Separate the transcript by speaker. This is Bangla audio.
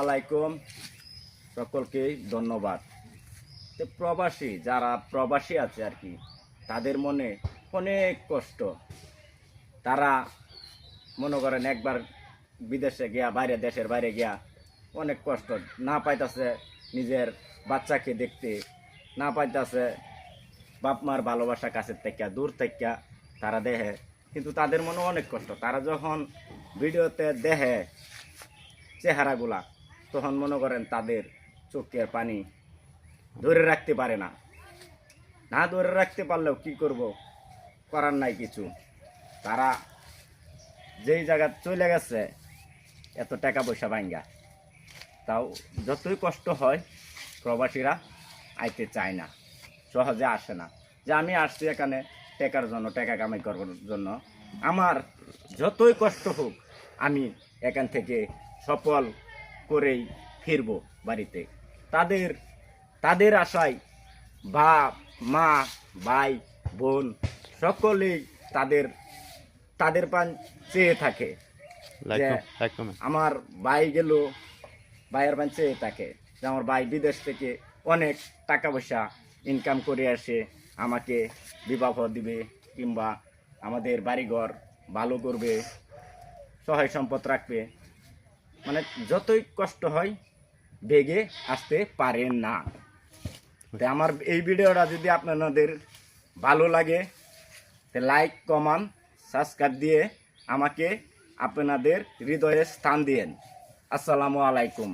Speaker 1: আলাইকুম, সকলকে ধন্যবাদ। প্রবাসী যারা প্রবাসী আছে আর কি, তাদের মনে অনেক কষ্ট। তারা মনে করেন একবার বিদেশে গিয়া, বাইরে দেশের বাইরে গিয়া অনেক কষ্ট, না পাইতাছে নিজের বাচ্চাকে দেখতে, না পাইতাছে বাপ মার ভালোবাসা কাছের থেকে দূর থেকে তারা দেখে, কিন্তু তাদের মনে অনেক কষ্ট। তারা যখন ভিডিওতে দেখে চেহারাগুলা, তখন মনে করেন তাদের চোখের পানি ধরে রাখতে পারে না। না ধরে রাখতে পারলেও কি করব, করার নাই কিছু। তারা যেই জায়গা চলে গেছে এত টাকা পয়সা ভাঙ্গা, তাও যতই কষ্ট হয় প্রবাসীরা আইতে চায় না, সহজে আসে না। যে আমি আসছি এখানে টাকার জন্য, টাকা কামাই করার জন্য, আমার যতই কষ্ট হোক আমি এখান থেকে সফল করেই ফিরবো বাড়িতে। তাদের আশায় বাপ মা ভাই বোন সকলেই তাদের পান চেয়ে থাকে যে আমার ভাই গেল, ভাইয়ের পান চেয়ে থাকে যে আমার ভাই বিদেশ থেকে অনেক টাকা পয়সা ইনকাম করে আসে, আমাকে বিবাহ দিবে কিংবা আমাদের বাড়িঘর ভালো করবে, সহায় সম্পদ রাখবে। মানে যতই কষ্ট হয় বেগে আসতে পারে না। তাই আমার এই ভিডিওটা যদি আপনাদের ভালো লাগে, লাইক কমেন্ট সাবস্ক্রাইব দিয়ে আমাকে আপনাদের হৃদয়ে স্থান দিয়েন। আসসালামু আলাইকুম।